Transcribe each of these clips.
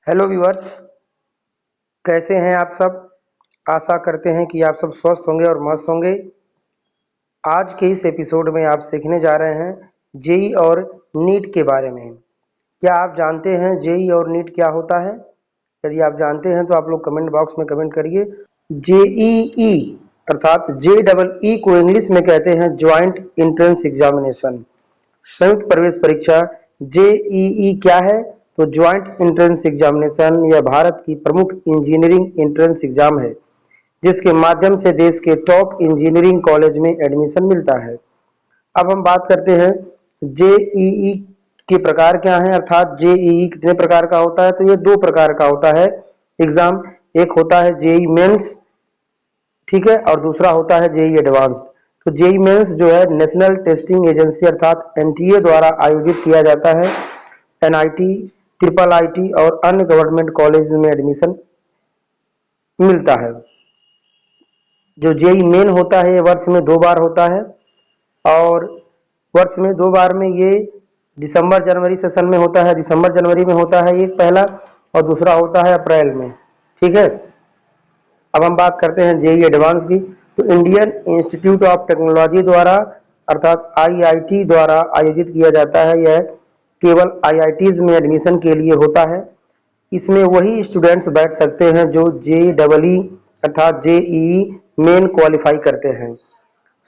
Hello viewers, कैसे हैं आप सब। आशा करते हैं कि आप सब स्वस्थ होंगे और मस्त होंगे। आज के इस एपिसोड में आप सीखने जा रहे हैं जेई और नीट के बारे में। क्या आप जानते हैं जेई और नीट क्या होता है? यदि आप जानते हैं तो आप लोग कमेंट बॉक्स में कमेंट करिए। जेईई अर्थात जे डबल ई को इंग्लिश में कहते हैं ज्वाइंट एंट्रेंस एग्जामिनेशन, संयुक्त प्रवेश परीक्षा। जेईई क्या है? तो ज्वाइंट एंट्रेंस एग्जामिनेशन यह भारत की प्रमुख इंजीनियरिंग एंट्रेंस एग्जाम है, जिसके माध्यम से देश के टॉप इंजीनियरिंग कॉलेज में एडमिशन मिलता है। अब हम बात करते हैं जेईई के प्रकार क्या हैं, अर्थात जेईई कितने प्रकार का होता है। तो ये दो प्रकार का होता है एग्जाम। एक होता है जेईई मेंस, ठीक है, और दूसरा होता है जेईई एडवांस्ड। तो जेईई मेंस जो है नेशनल टेस्टिंग एजेंसी अर्थात एनटीए द्वारा आयोजित किया जाता है। एनआईटी, ट्रिपल आईटी और अन्य गवर्नमेंट कॉलेज में एडमिशन मिलता है। जो जेईई मेन होता है ये वर्ष में 2 बार होता है, और वर्ष में 2 बार में ये दिसंबर जनवरी सेशन में होता है। दिसंबर जनवरी में होता है एक पहला, और दूसरा होता है अप्रैल में, ठीक है। अब हम बात करते हैं जेईई एडवांस की। तो इंडियन इंस्टीट्यूट ऑफ टेक्नोलॉजी द्वारा अर्थात आईआईटी द्वारा आयोजित किया जाता है। यह केवल आईआईटीज में एडमिशन के लिए होता है। इसमें वही स्टूडेंट्स बैठ सकते हैं जो जेईई अर्थात जेईई मेन क्वालिफाई करते हैं।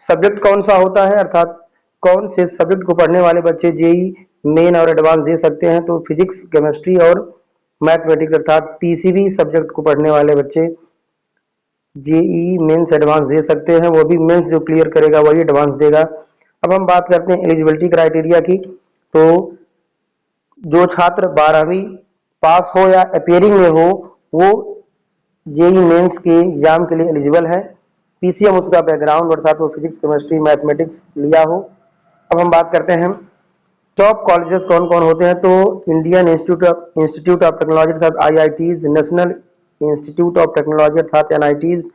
सब्जेक्ट कौन सा होता है, अर्थात कौन से सब्जेक्ट को पढ़ने वाले बच्चे जेईई मेन और एडवांस दे सकते हैं? तो फिजिक्स, केमिस्ट्री और मैथमेटिक्स अर्थात पीसीबी सब्जेक्ट को पढ़ने वाले बच्चे जेईई मेंस एडवांस दे सकते हैं। वो भी मेंस जो क्लियर करेगा वही एडवांस देगा। अब हम बात करते हैं एलिजिबिलिटी क्राइटेरिया की। तो जो छात्र 12वीं पास हो या अपियरिंग में हो वो जेईई मेंस के एग्जाम के लिए एलिजिबल है। पीसीएम उसका बैकग्राउंड अर्थात वो फिजिक्स, केमिस्ट्री, मैथमेटिक्स लिया हो। अब हम बात करते हैं टॉप कॉलेजेस कौन कौन होते हैं। तो इंडियन इंस्टीट्यूट ऑफ टेक्नोलॉजी अर्थात IITs, national institute of technology अर्थात एनआईटीज,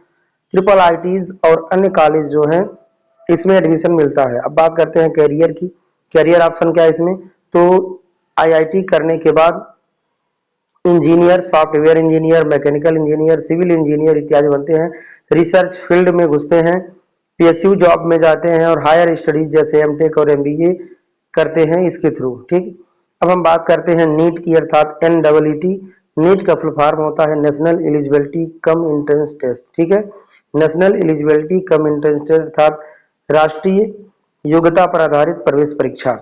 ट्रिपल आईटीज और अन्य कॉलेज जो हैं इसमें एडमिशन मिलता है। अब बात करते हैं कैरियर की। कैरियर ऑप्शन क्या है इसमें? तो आईआईटी करने के बाद engineer, software engineer, mechanical engineer, civil engineer इत्यादि बनते हैं। रिसर्च फील्ड में घुसते हैं, पीएसयू जॉब में जाते हैं और हायर स्टडीज जैसे एमटेक और एमबीए करते हैं इसके थ्रू, ठीक। अब हम बात करते हैं नीट की अर्थात एनडबलईटी। नीट का फुल फॉर्म होता है national eligibility cum entrance test, ठीक है। National eligibility cum entrance test अर्थात राष्ट्रीय योग्यता पर आधारित प्रवेश परीक्षा।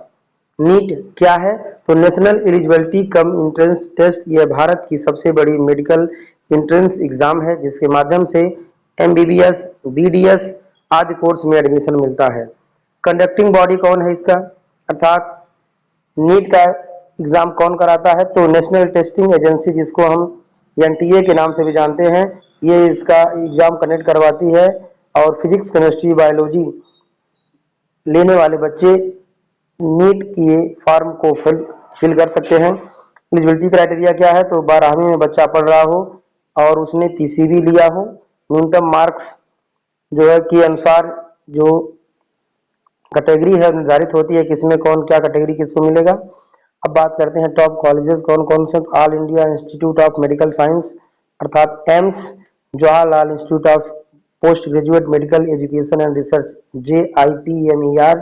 नीट क्या है? तो national eligibility cum entrance test यह भारत की सबसे बड़ी मेडिकल एंट्रेंस एग्जाम है, जिसके माध्यम से एमबीबीएस, बीडीएस आदि कोर्स में एडमिशन मिलता है। कंडक्टिंग बॉडी कौन है इसका, अर्थात नीट का एग्जाम कौन कराता है? तो नेशनल टेस्टिंग एजेंसी, जिसको हम एनटीए के नाम से भी जानते हैं, ये इसका एग्जाम कंडक्ट करवाती है। और फिजिक्स, केमिस्ट्री, बायोलॉजी लेने वाले बच्चे नीट के फॉर्म को फिल कर सकते हैं। एलिजिबिलिटी क्राइटेरिया क्या है? तो 12वीं में बच्चा पढ़ रहा हो और उसने पीसीबी लिया हो। न्यूनतम मार्क्स जो है के अनुसार जो कैटेगरी है निर्धारित होती है किसमें कौन क्या कैटेगरी किसको मिलेगा। अब बात करते हैं टॉप कॉलेजेस कौन कौन से। All India Institute of Medical Science अर्थात AIIMS, Jawaharlal Institute of Post Graduate Medical Education and Research JIPMER,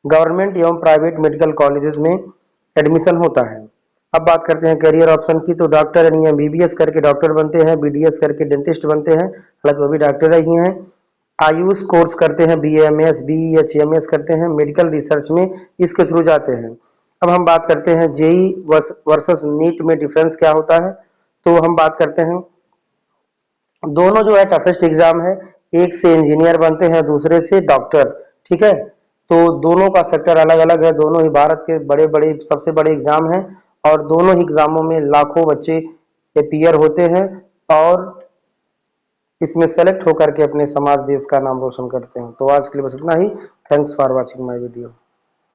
government एवं प्राइवेट मेडिकल कॉलेजेस में एडमिशन होता है। अब बात करते हैं करियर ऑप्शन की। तो डॉक्टर यानी एमबीबीएस करके डॉक्टर बनते हैं, बीडीएस करके डेंटिस्ट बनते हैं, हालांकि वो भी डॉक्टर ही हैं। आयुष कोर्स करते हैं, बीएमएस, बीएचएमएस करते हैं, मेडिकल रिसर्च में इसके थ्रू जाते हैं। अब हम बात करते हैं जेई वर्सेस नीट में डिफरेंस क्या होता है। तो हम बात करते हैं दोनों जो है टफेस्ट एग्जाम है। एक से इंजीनियर बनते हैं, दूसरे से डॉक्टर, ठीक है। तो दोनों का सेक्टर अलग अलग है। दोनों ही भारत के बड़े बड़े सबसे बड़े एग्जाम हैं और दोनों ही एग्जामों में लाखों बच्चे अपीयर होते हैं और इसमें सेलेक्ट होकर के अपने समाज देश का नाम रोशन करते हैं। तो आज के लिए बस इतना ही। Thanks for watching my video.